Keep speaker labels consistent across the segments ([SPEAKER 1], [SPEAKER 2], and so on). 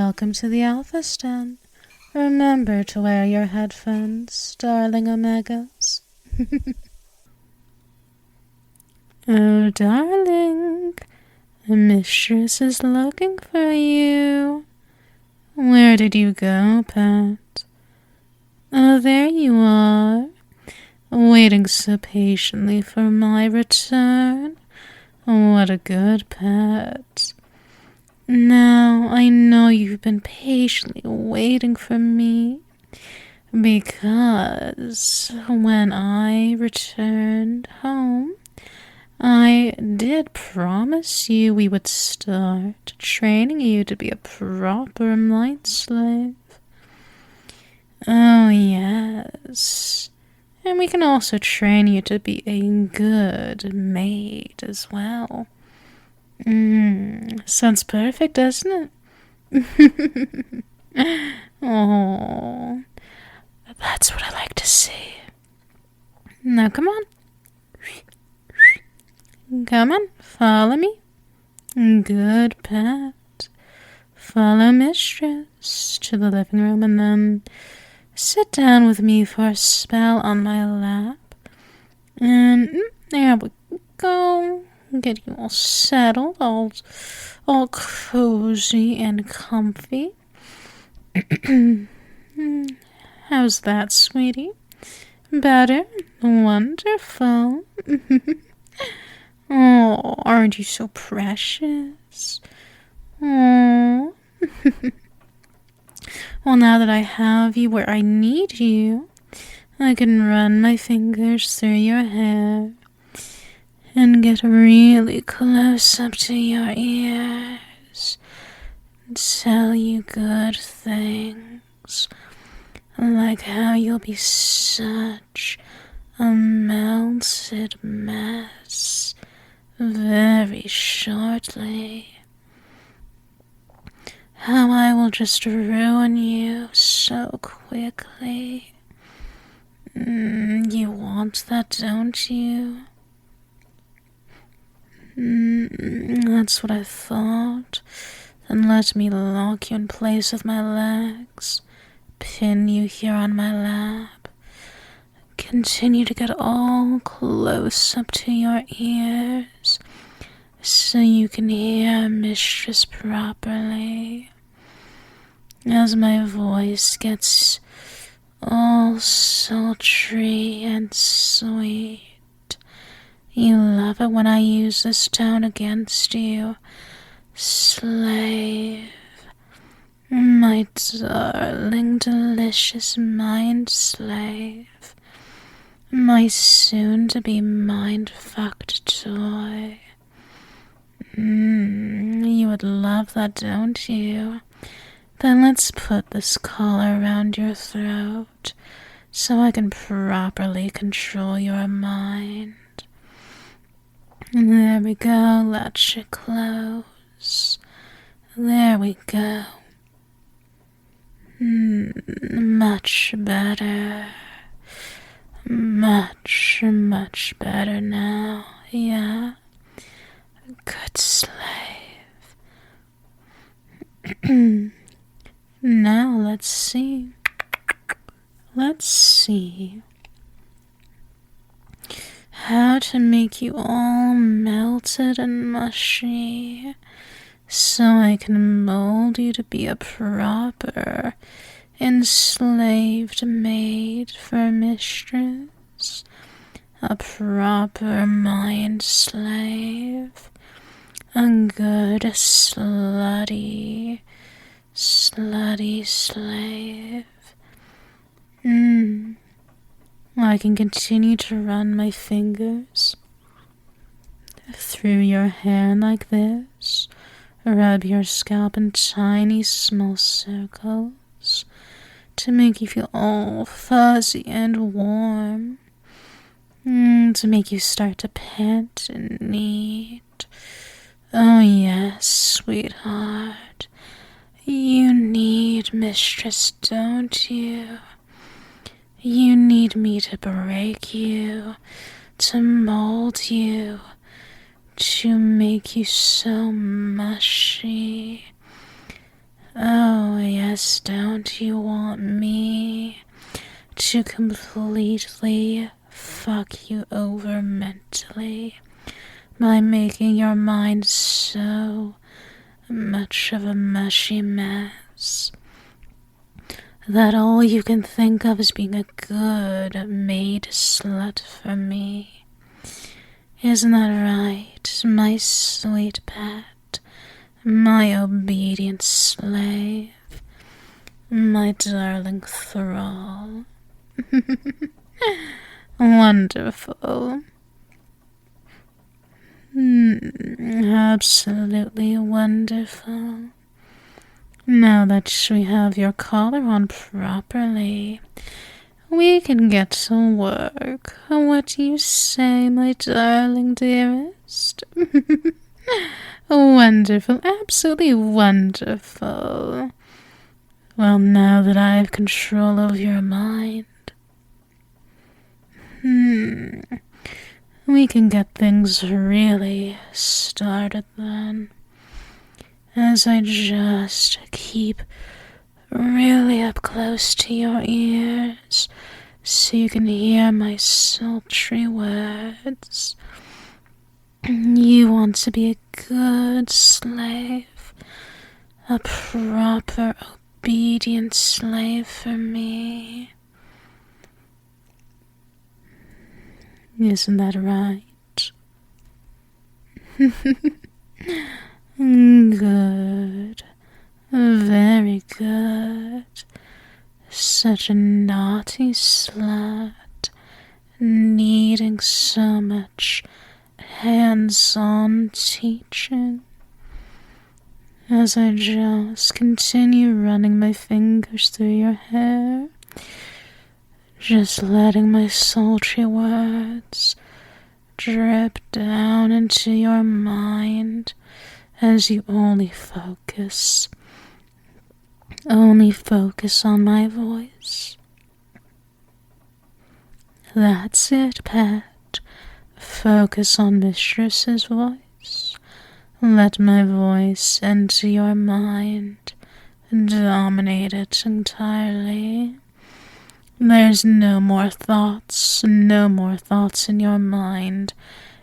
[SPEAKER 1] Welcome to the Alpha Stand. Remember to wear your headphones, darling Omegas. Oh, darling, Mistress is looking for you. Where did you go, pet? Oh, there you are, waiting so patiently for my return. What a good pet. Now, I know you've been patiently waiting for me, because when I returned home, I did promise you we would start training you to be a proper mind slave. Oh, yes. And we can also train you to be a good maid as well. Sounds perfect, doesn't it? Oh, that's what I like to see. Now, come on. Come on, follow me. Good pet. Follow Mistress to the living room and then sit down with me for a spell on my lap. And there we go. Get you all settled, all cozy and comfy. How's that, sweetie? Better? Wonderful. Oh, aren't you so precious? Oh. Well, now that I have you where I need you, I can run my fingers through your hair and get really close up to your ears and tell you good things, like how you'll be such a melted mess very shortly. How I will just ruin you so quickly. You want that, don't you? That's what I thought. Then let me lock you in place with my legs, pin you here on my lap, continue to get all close up to your ears so you can hear Mistress properly. As my voice gets all sultry and sweet. You love it when I use this tone against you, slave. My darling, delicious mind slave. My soon-to-be mind-fucked toy. You would love that, don't you? Then let's put this collar around your throat so I can properly control your mind. There we go, let you close. There we go. Much better. Much better now, yeah? Good slave. Now let's see. How to make you all melted and mushy, so I can mold you to be a proper enslaved maid for Mistress, a proper mind slave, a good slutty slave. I can continue to run my fingers through your hair like this, rub your scalp in tiny small circles to make you feel all fuzzy and warm, to make you start to pant and need. Oh yes, sweetheart, you need Mistress, don't you? You need me to break you, to mold you, to make you so mushy. Oh, yes, don't you want me to completely fuck you over mentally by making your mind so much of a mushy mess that all you can think of is being a good maid slut for me? Isn't that right, my sweet pet, my obedient slave, my darling thrall? Wonderful. Absolutely wonderful. Now that we have your collar on properly, we can get to work. What do you say, my darling dearest? Wonderful, absolutely wonderful. Well, now that I have control over your mind, we can get things really started then. As I just keep really up close to your ears so you can hear my sultry words. You want to be a good slave, a proper, obedient slave for me. Isn't that right? Good. Very good. Such a naughty slut, needing so much hands-on teaching. As I just continue running my fingers through your hair, just letting my sultry words drip down into your mind as you only focus on my voice. That's it, pet. Focus on Mistress's voice. Let my voice enter your mind and dominate it entirely. There's no more thoughts in your mind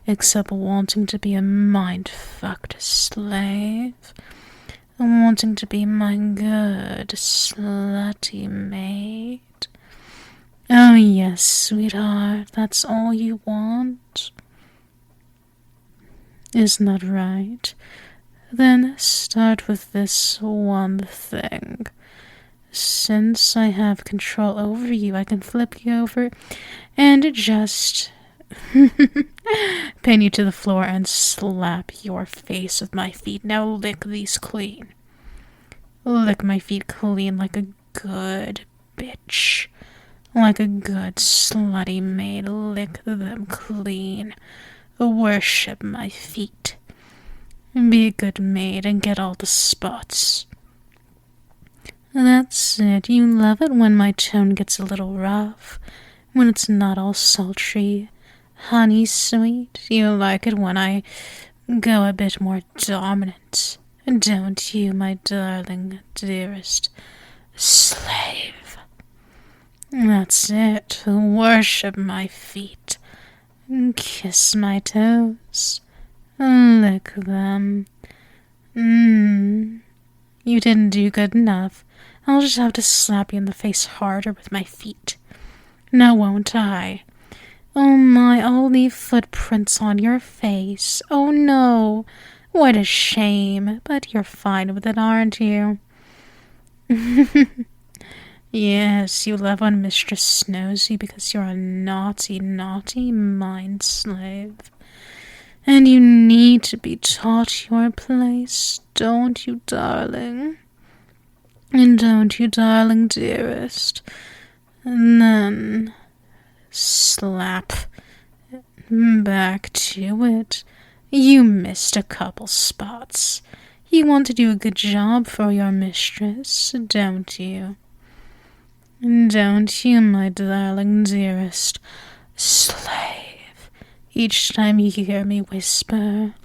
[SPEAKER 1] except wanting to be a mind-fucked slave, wanting to be my good, slutty maid. Oh yes, sweetheart, that's all you want? Isn't that right? Then start with this one thing. Since I have control over you, I can flip you over and just pin you to the floor and slap your face with my feet. Now lick these clean. Lick my feet clean like a good bitch. Like a good slutty maid. Lick them clean. Worship my feet. Be a good maid and get all the spots. That's it. You love it when my tone gets a little rough, when it's not all sultry, honey sweet. You like it when I go a bit more dominant, don't you, my darling, dearest slave? That's it. Worship my feet. Kiss my toes. Lick them. You didn't do good enough. I'll just have to slap you in the face harder with my feet. Now won't I? Oh my, I'll leave footprints on your face. Oh no, what a shame. But you're fine with it, aren't you? Yes, you love when Mistress snows you because you're a naughty, naughty mind slave. And you need to be taught your place, don't you, darling? And don't you, darling dearest? And then slap back to it. You missed a couple spots. You want to do a good job for your mistress, don't you? Don't you, my darling dearest slave? Each time you hear me whisper,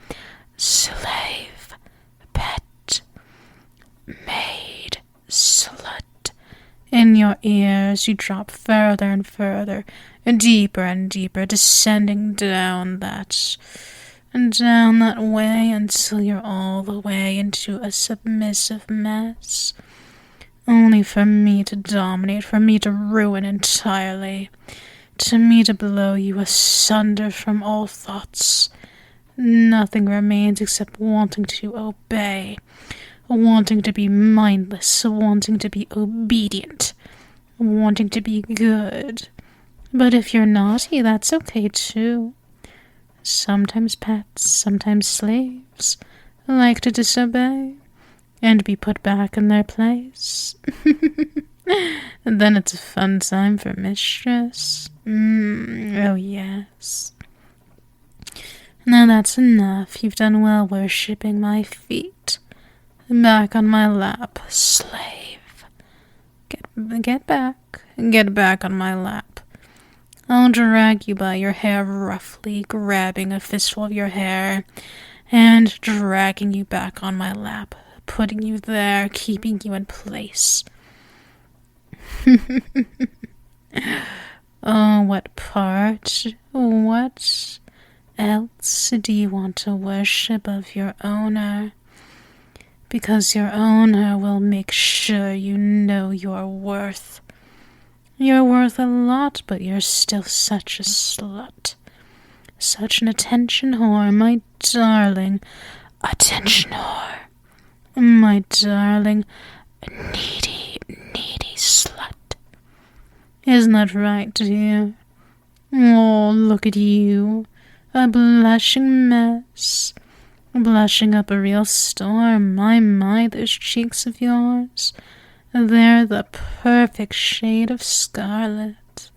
[SPEAKER 1] slave, pet, maid, slave. In your ears, you drop further and further, deeper and deeper, descending down that way until you're all the way into a submissive mess. Only for me to dominate, for me to ruin entirely, to me to blow you asunder from all thoughts. Nothing remains except wanting to obey, wanting to be mindless, wanting to be obedient, wanting to be good. But if you're naughty, that's okay too. Sometimes pets, sometimes slaves, like to disobey and be put back in their place. And then it's a fun time for Mistress. Oh yes. Now that's enough. You've done well worshipping my feet. Back on my lap, slave. Get back. Get back on my lap. I'll drag you by your hair roughly, grabbing a fistful of your hair, and dragging you back on my lap, putting you there, keeping you in place. Oh, what part? What else do you want to worship of your owner? Because your owner will make sure you know your worth. You're worth a lot, but you're still such a slut. Such an attention whore, my darling. Attention whore. My darling, needy slut. Isn't that right, dear? Oh, look at you. A blushing mess. Blushing up a real storm. My, those cheeks of yours. They're the perfect shade of scarlet.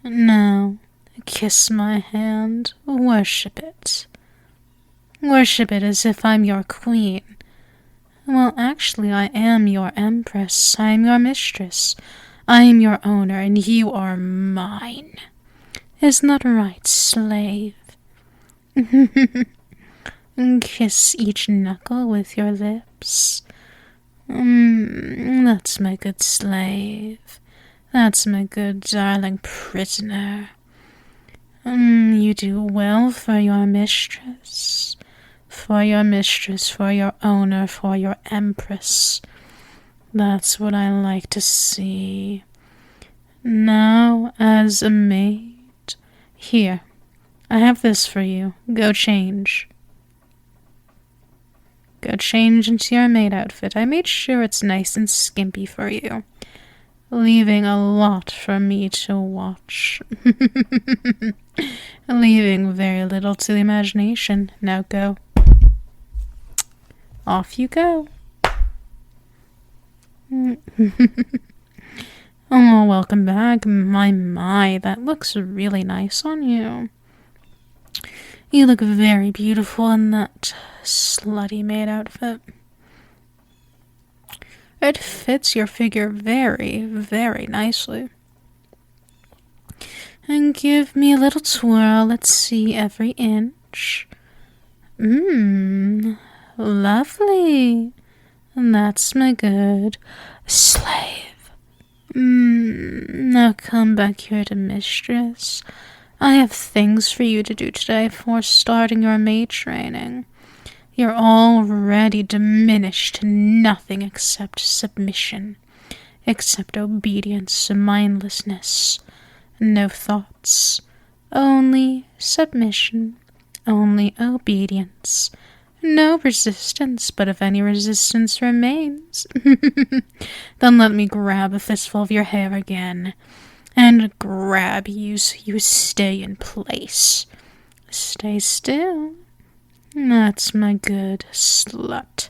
[SPEAKER 1] Now, kiss my hand. Worship it. Worship it as if I'm your queen. Well, actually, I am your empress. I am your mistress. I am your owner, and you are mine. Isn't that right, slave? Kiss each knuckle with your lips. That's my good slave. That's my good darling prisoner. You do well for your mistress. For your mistress, for your owner, for your empress. That's what I like to see. Now, as a maid, here, I have this for you. Go change. Go change into your maid outfit. I made sure it's nice and skimpy for you, leaving a lot for me to watch. Leaving very little to the imagination. Now go. Off you go. Oh, welcome back. My, that looks really nice on you. You look very beautiful in that slutty maid outfit. It fits your figure very, very nicely. And give me a little twirl. Let's see every inch. Lovely. And that's my good slave. Now come back here to Mistress. I have things for you to do today before starting your maid training. You're already diminished to nothing except submission, except obedience and mindlessness. No thoughts, only submission, only obedience. No resistance, but if any resistance remains, then let me grab a fistful of your hair again, and grab you so you stay in place. Stay still. That's my good slut.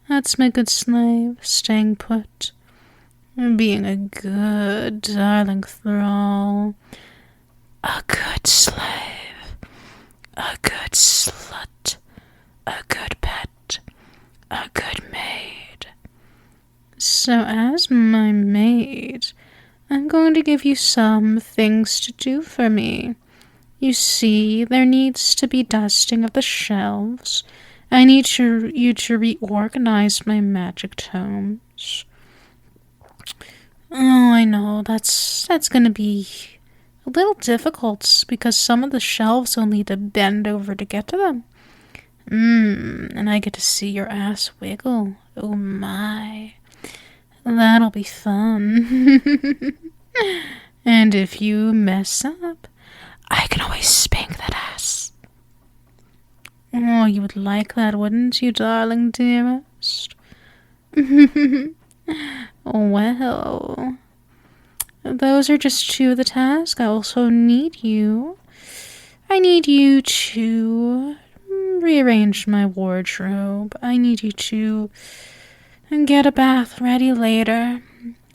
[SPEAKER 1] That's my good slave, staying put. Being a good, darling thrall. A good slave. A good slut. A good pet. A good maid. So as my maid, I'm going to give you some things to do for me. You see, there needs to be dusting of the shelves. I need you to reorganize my magic tomes. Oh, I know, that's gonna be a little difficult because some of the shelves will need to bend over to get to them. And I get to see your ass wiggle. Oh my. That'll be fun. And if you mess up, I can always spank that ass. Oh, you would like that, wouldn't you, darling dearest? Well, those are just two of the tasks. I also need you. I need you to rearrange my wardrobe. I need you to get a bath ready later.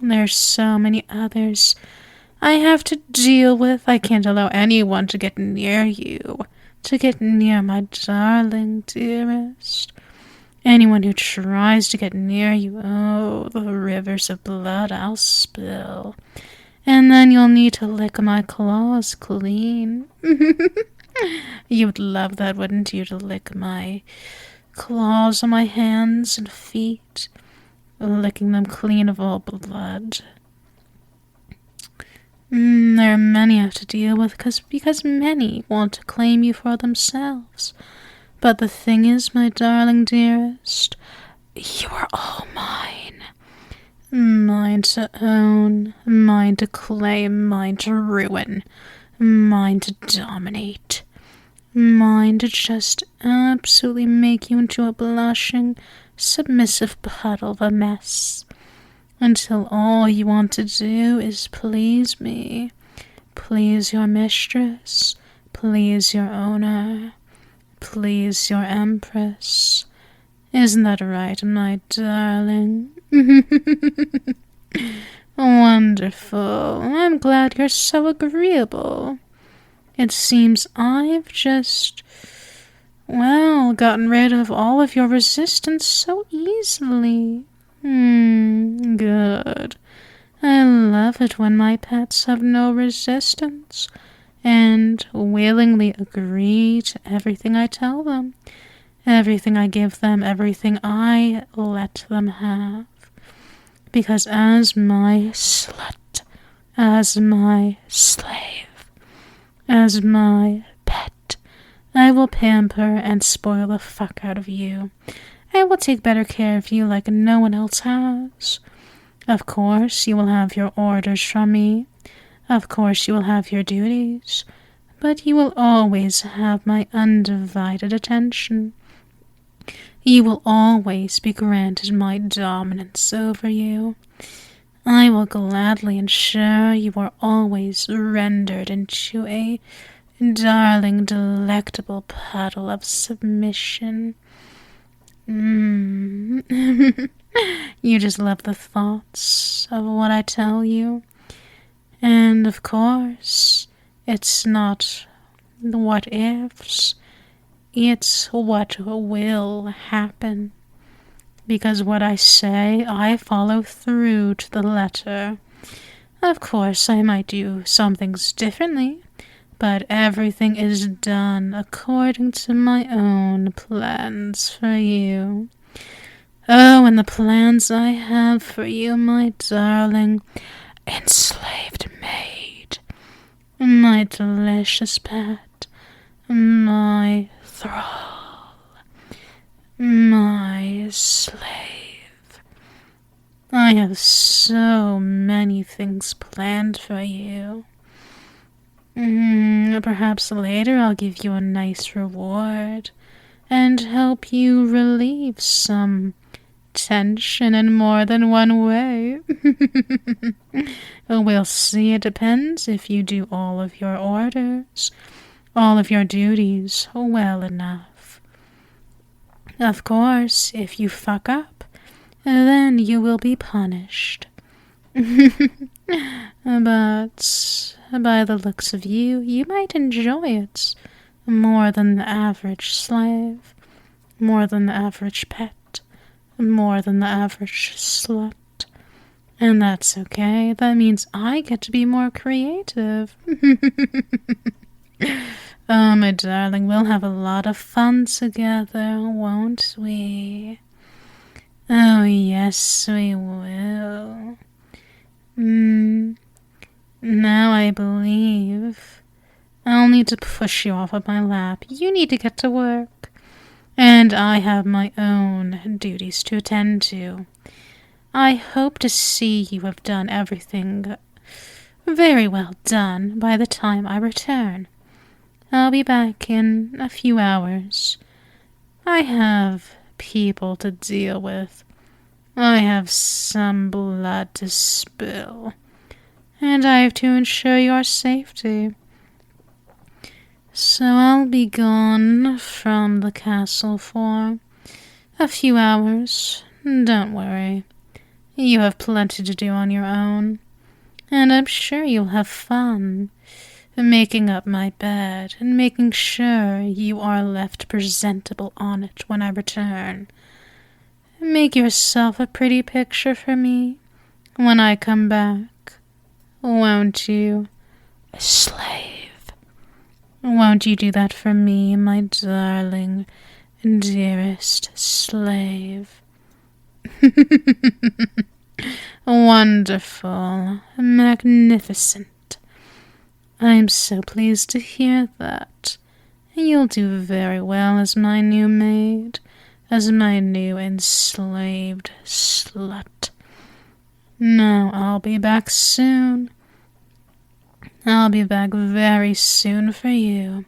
[SPEAKER 1] There's so many others I have to deal with. I can't allow anyone to get near you, to get near my darling dearest. Anyone who tries to get near you, oh, the rivers of blood I'll spill. And then you'll need to lick my claws clean. You would love that, wouldn't you, to lick my claws on my hands and feet, licking them clean of all blood. There are many I have to deal with because many want to claim you for themselves. But the thing is, my darling dearest, you are all mine. Mine to own, mine to claim, mine to ruin, mine to dominate, mine to just absolutely make you into a blushing, submissive puddle of a mess. Until all you want to do is please me, please your mistress, please your owner, please your empress. Isn't that right, my darling? Wonderful. I'm glad you're so agreeable. It seems I've just, gotten rid of all of your resistance so easily. Good. I love it when my pets have no resistance and willingly agree to everything I tell them, everything I give them, everything I let them have. Because as my slut, as my slave, as my pet, I will pamper and spoil the fuck out of you. I will take better care of you like no one else has. Of course, you will have your orders from me. Of course, you will have your duties. But you will always have my undivided attention. You will always be granted my dominance over you. I will gladly ensure you are always rendered into a darling, delectable puddle of submission. You just love the thoughts of what I tell you. And of course, it's not the what ifs, it's what will happen. Because what I say, I follow through to the letter. Of course, I might do some things differently, but everything is done according to my own plans for you. Oh, and the plans I have for you, my darling enslaved maid, my delicious pet, my thrall, my slave. I have so many things planned for you. Perhaps later I'll give you a nice reward and help you relieve some tension in more than one way. We'll see. It depends if you do all of your orders, all of your duties well enough. Of course, if you fuck up, then you will be punished. But by the looks of you, you might enjoy it more than the average slave, more than the average pet, more than the average slut. And that's okay. That means I get to be more creative. Oh, my darling, we'll have a lot of fun together, won't we? Oh, yes, we will. Now I believe I'll need to push you off of my lap. You need to get to work. And I have my own duties to attend to. I hope to see you have done everything very well done by the time I return. I'll be back in a few hours. I have people to deal with. I have some blood to spill, and I have to ensure your safety. So I'll be gone from the castle for a few hours. Don't worry. You have plenty to do on your own, and I'm sure you'll have fun making up my bed and making sure you are left presentable on it when I return. Make yourself a pretty picture for me when I come back, won't you, slave? Won't you do that for me, my darling, dearest slave? Wonderful, magnificent. I'm so pleased to hear that. You'll do very well as my new maid, as my new enslaved slut. Now I'll be back soon. I'll be back very soon for you.